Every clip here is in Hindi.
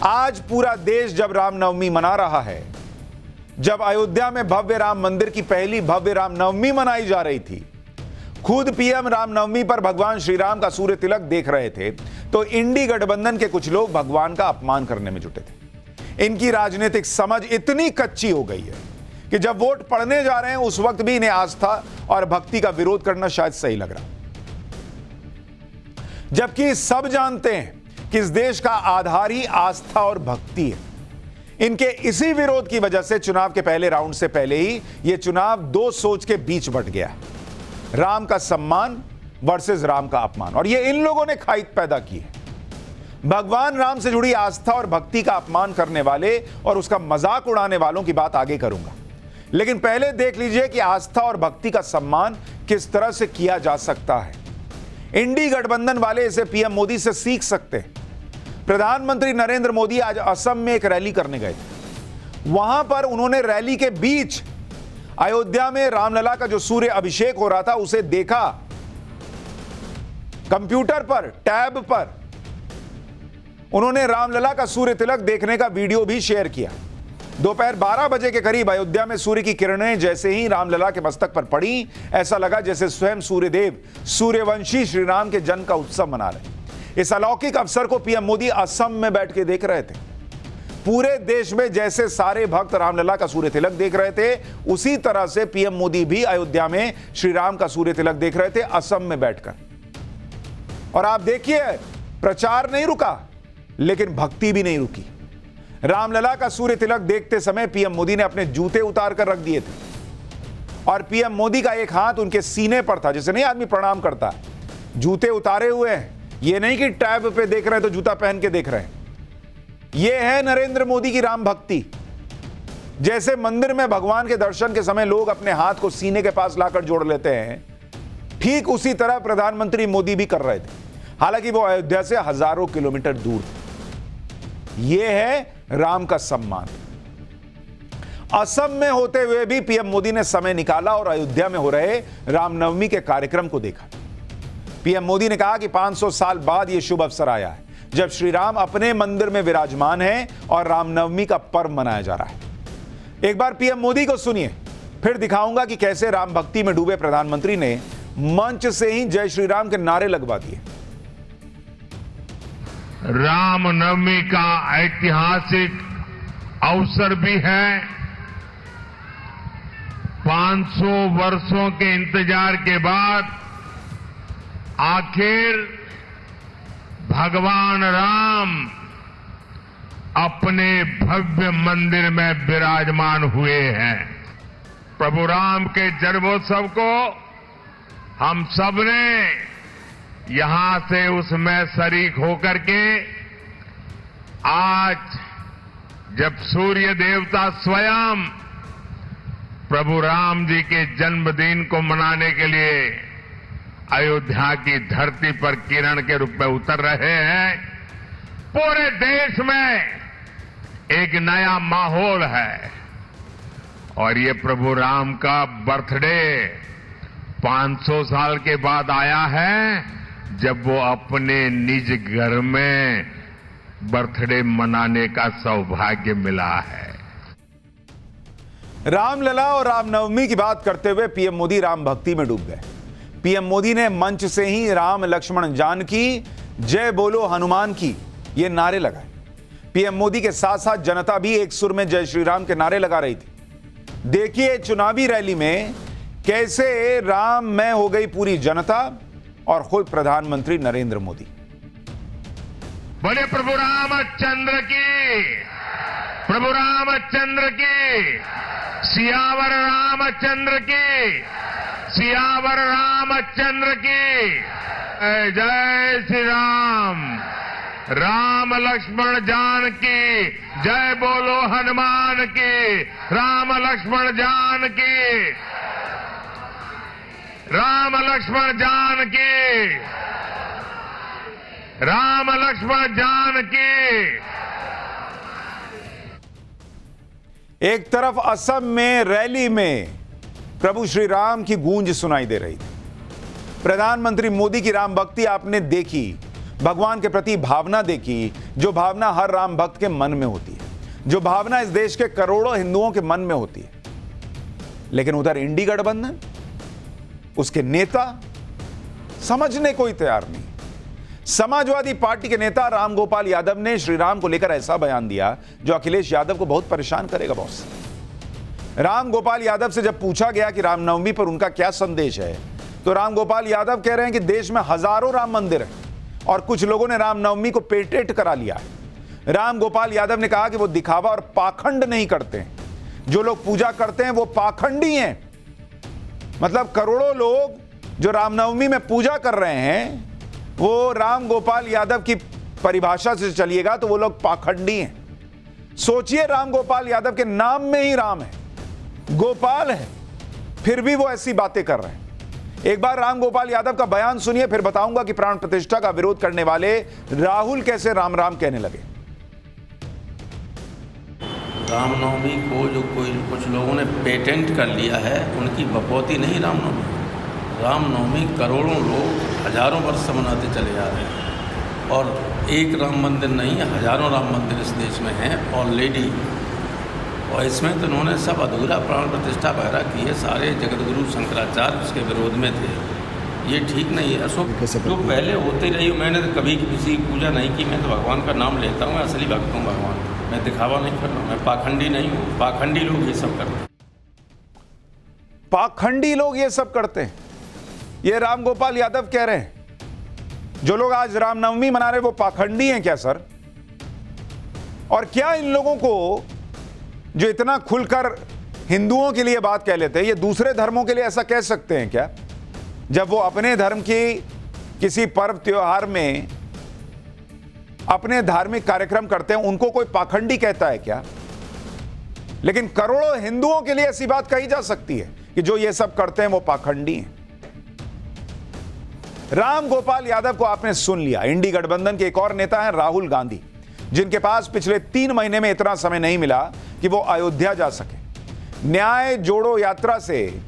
आज पूरा देश जब रामनवमी मना रहा है, जब अयोध्या में भव्य राम मंदिर की पहली भव्य रामनवमी मनाई जा रही थी, खुद पीएम रामनवमी पर भगवान श्री राम का सूर्य तिलक देख रहे थे, तो इंडी गठबंधन के कुछ लोग भगवान का अपमान करने में जुटे थे। इनकी राजनीतिक समझ इतनी कच्ची हो गई है कि जब वोट पड़ने जा रहे हैं उस वक्त भी इन्हें आस्था और भक्ति का विरोध करना शायद सही लग रहा, जबकि सब जानते हैं कि इस देश का आधार ही आस्था और भक्ति है। इनके इसी विरोध की वजह से चुनाव के पहले राउंड से पहले ही यह चुनाव दो सोच के बीच बंट गया, राम का सम्मान वर्सेस राम का अपमान। और यह इन लोगों ने खाई पैदा की है। भगवान राम से जुड़ी आस्था और भक्ति का अपमान करने वाले और उसका मजाक उड़ाने वालों की बात आगे करूंगा, लेकिन पहले देख लीजिए कि आस्था और भक्ति का सम्मान किस तरह से किया जा सकता है। इंडी गठबंधन वाले इसे पीएम मोदी से सीख सकते हैं। प्रधानमंत्री नरेंद्र मोदी आज असम में एक रैली करने गए थे। वहां पर उन्होंने रैली के बीच अयोध्या में रामलला का जो सूर्य अभिषेक हो रहा था उसे देखा, कंप्यूटर पर, टैब पर उन्होंने रामलला का सूर्य तिलक देखने का वीडियो भी शेयर किया। दोपहर 12 बजे के करीब अयोध्या में सूर्य की किरणें जैसे ही रामलला के मस्तक पर पड़ी, ऐसा लगा जैसे स्वयं सूर्यदेव सूर्यवंशी श्री राम के जन्म का उत्सव मना रहे। इस अलौकिक अवसर को पीएम मोदी असम में बैठ के देख रहे थे। पूरे देश में जैसे सारे भक्त रामलला का सूर्य तिलक देख रहे थे, उसी तरह से पीएम मोदी भी अयोध्या में श्री राम का सूर्य तिलक देख रहे थे असम में बैठकर। और आप देखिए, प्रचार नहीं रुका, लेकिन भक्ति भी नहीं रुकी। रामलला का सूर्य तिलक देखते समय पीएम मोदी ने अपने जूते उतार कर रख दिए थे और पीएम मोदी का एक हाथ उनके सीने पर था, जैसे नहीं आदमी प्रणाम करता है। जूते उतारे हुए हैं, ये नहीं कि टैब पे देख रहे हैं तो जूता पहन के देख रहे हैं। ये है नरेंद्र मोदी की राम भक्ति। जैसे मंदिर में भगवान के दर्शन के समय लोग अपने हाथ को सीने के पास लाकर जोड़ लेते हैं, ठीक उसी तरह प्रधानमंत्री मोदी भी कर रहे थे, हालांकि वो अयोध्या से हजारों किलोमीटर दूर थे। यह है राम का सम्मान। असम में होते हुए भी पीएम मोदी ने समय निकाला और अयोध्या में हो रहे रामनवमी के कार्यक्रम को देखा। पीएम मोदी ने कहा कि 500 साल बाद यह शुभ अवसर आया है जब श्री राम अपने मंदिर में विराजमान हैं और रामनवमी का पर्व मनाया जा रहा है। एक बार पीएम मोदी को सुनिए, फिर दिखाऊंगा कि कैसे राम भक्ति में डूबे प्रधानमंत्री ने मंच से ही जय श्री राम के नारे लगवा दिए। रामनवमी का ऐतिहासिक अवसर भी है। 500 वर्षों के इंतजार के बाद आखिर भगवान राम अपने भव्य मंदिर में विराजमान हुए हैं। प्रभु राम के जन्मोत्सव को हम सबने यहां से उसमें शरीक होकर के आज जब सूर्य देवता स्वयं प्रभु राम जी के जन्मदिन को मनाने के लिए अयोध्या की धरती पर किरण के रूप में उतर रहे हैं, पूरे देश में एक नया माहौल है। और ये प्रभु राम का बर्थडे 500 साल के बाद आया है, जब वो अपने निज घर में बर्थडे मनाने का सौभाग्य मिला है। रामलला और रामनवमी की बात करते हुए पीएम मोदी राम भक्ति में डूब गए। पीएम मोदी ने मंच से ही राम लक्ष्मण जानकी, जय बोलो हनुमान की ये नारे लगाए। पीएम मोदी के साथ साथ जनता भी एक सुर में जय श्री राम के नारे लगा रही थी। देखिए चुनावी रैली में कैसे राम में हो गई पूरी जनता और खुद प्रधानमंत्री नरेंद्र मोदी। बोले प्रभु रामचंद्र की, प्रभु रामचंद्र की, सियावर रामचंद्र की, सियावर रामचंद्र की। जय श्री राम। राम लक्ष्मण जानकी, जय बोलो हनुमान की। राम लक्ष्मण जानकी, राम लक्ष्मण जानकी, राम लक्ष्मण जानकी। एक तरफ असम में रैली में प्रभु श्री राम की गूंज सुनाई दे रही थी। प्रधानमंत्री मोदी की राम भक्ति आपने देखी, भगवान के प्रति भावना देखी, जो भावना हर राम भक्त के मन में होती है, जो भावना इस देश के करोड़ों हिंदुओं के मन में होती है। लेकिन उधर इंडी गठबंधन, उसके नेता समझने कोई तैयार नहीं। समाजवादी पार्टी के नेता रामगोपाल यादव ने श्री राम को लेकर ऐसा बयान दिया जो अखिलेश यादव को बहुत परेशान करेगा बॉस। रामगोपाल यादव से जब पूछा गया कि रामनवमी पर उनका क्या संदेश है, तो रामगोपाल यादव कह रहे हैं कि देश में हजारों राम मंदिर हैं और कुछ लोगों ने रामनवमी को पेटेंट करा लिया है। रामगोपाल यादव ने कहा कि वो दिखावा और पाखंड नहीं करते हैं, जो लोग पूजा करते हैं वो पाखंडी हैं। मतलब करोड़ों लोग जो रामनवमी में पूजा कर रहे हैं, वो रामगोपाल यादव की परिभाषा से चलिएगा तो वो लोग पाखंडी हैं। सोचिए, रामगोपाल यादव के नाम में ही राम है, गोपाल है, फिर भी वो ऐसी बातें कर रहे हैं। एक बार रामगोपाल यादव का बयान सुनिए, फिर बताऊंगा कि प्राण प्रतिष्ठा का विरोध करने वाले राहुल कैसे राम राम कहने लगे। रामनवमी को जो कुछ लोगों ने पेटेंट कर लिया है, उनकी बपौती नहीं रामनवमी। रामनवमी करोड़ों लोग हजारों वर्ष से मनाते चले जा रहे हैं और एक राम मंदिर नहीं, हजारों राम मंदिर इस देश में हैं ऑलरेडी। और इसमें तो उन्होंने सब अधूरा प्राण प्रतिष्ठा वगैरह की है। सारे जगतगुरु शंकराचार्य उसके विरोध में थे। ये ठीक नहीं है अशोक, जो पहले होते रही। मैंने तो कभी किसी की पूजा नहीं की। मैं तो भगवान का नाम लेता हूँ, असली भक्त हूँ भगवान। मैं दिखावा नहीं कर रहा हूँ, मैं पाखंडी नहीं हूँ। पाखंडी लोग ये सब करते हैं। पाखंडी लोग ये सब करते हैं, ये रामगोपाल यादव कह रहे हैं। जो लोग आज रामनवमी मना रहे वो पाखंडी हैं क्या सर? और क्या इन लोगों को जो इतना खुलकर हिंदुओं के लिए बात कह लेते हैं, ये दूसरे धर्मों के लिए ऐसा कह सकते हैं क्या? जब वो अपने धर्म की किसी पर्व त्योहार में अपने धार्मिक कार्यक्रम करते हैं, उनको कोई पाखंडी कहता है क्या? लेकिन करोड़ों हिंदुओं के लिए ऐसी बात कही जा सकती है कि जो ये सब करते हैं वो पाखंडी हैं। रामगोपाल यादव को आपने सुन लिया। इंडी गठबंधन के एक और नेता हैं राहुल गांधी, जिनके पास पिछले 3 महीने में इतना समय नहीं मिला कि वो अयोध्या जा सके। न्याय जोड़ो यात्रा से,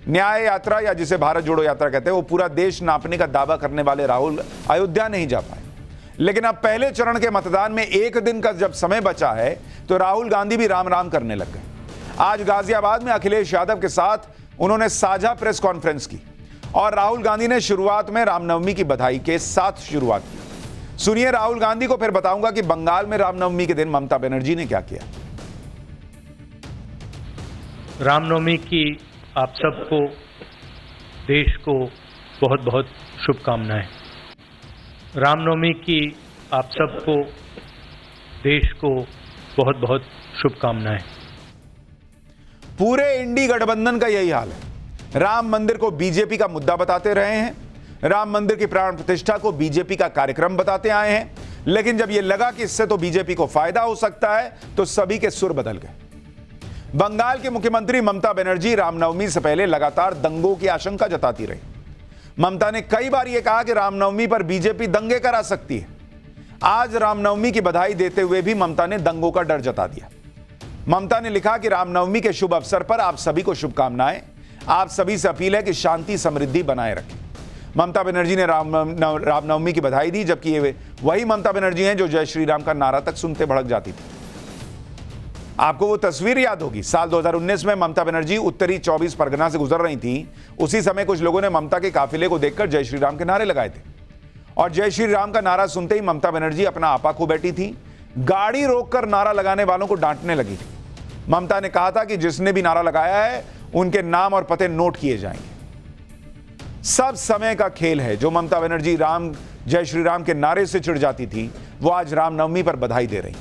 न्याय यात्रा या जिसे भारत जोड़ो यात्रा कहते हैं, वो पूरा देश नापने का दावा करने वाले राहुल अयोध्या नहीं जा पाए। लेकिन अब पहले चरण के मतदान में 1 दिन का जब समय बचा है, तो राहुल गांधी भी राम राम करने लग गए। आज गाजियाबाद में अखिलेश यादव के साथ उन्होंने साझा प्रेस कॉन्फ्रेंस की और राहुल गांधी ने शुरुआत में रामनवमी की बधाई के साथ शुरुआत की। सुनिए राहुल गांधी को, फिर बताऊंगा कि बंगाल में रामनवमी के दिन ममता बनर्जी ने क्या किया। रामनवमी की आप सबको, देश को बहुत बहुत शुभकामनाएं। रामनवमी की आप सबको, देश को बहुत बहुत शुभकामनाएं। पूरे इंडी गठबंधन का यही हाल है। राम मंदिर को बीजेपी का मुद्दा बताते रहे हैं, राम मंदिर की प्राण प्रतिष्ठा को बीजेपी का कार्यक्रम बताते आए हैं, लेकिन जब यह लगा कि इससे तो बीजेपी को फायदा हो सकता है, तो सभी के सुर बदल गए। बंगाल के मुख्यमंत्री ममता बनर्जी रामनवमी से पहले लगातार दंगों की आशंका जताती रही। ममता ने कई बार यह कहा कि रामनवमी पर बीजेपी दंगे करा सकती है। आज रामनवमी की बधाई देते हुए भी ममता ने दंगों का डर जता दिया। ममता ने लिखा कि रामनवमी के शुभ अवसर पर आप सभी को शुभकामनाएं। आप सभी से अपील है कि शांति समृद्धि बनाए रखें। ममता बनर्जी ने रामनवमी की बधाई दी, जबकि ये वही ममता बनर्जी हैं जो जय श्री राम का नारा तक सुनते भड़क जाती थी। आपको वो तस्वीर याद होगी, साल 2019 में ममता बनर्जी उत्तरी 24 परगना से गुजर रही थी। उसी समय कुछ लोगों ने ममता के काफिले को देखकर जय श्री राम के नारे लगाए थे और जय श्री राम का नारा सुनते ही ममता बनर्जी अपना आपा खो बैठी थी। गाड़ी रोककर नारा लगाने वालों को डांटने लगी थी। ममता ने कहा था कि जिसने भी नारा लगाया है उनके नाम और पते नोट किए जाएंगे। सब समय का खेल है। जो ममता बनर्जी जय श्री राम के नारे से चिढ़ जाती थी, वो आज रामनवमी पर बधाई दे रही।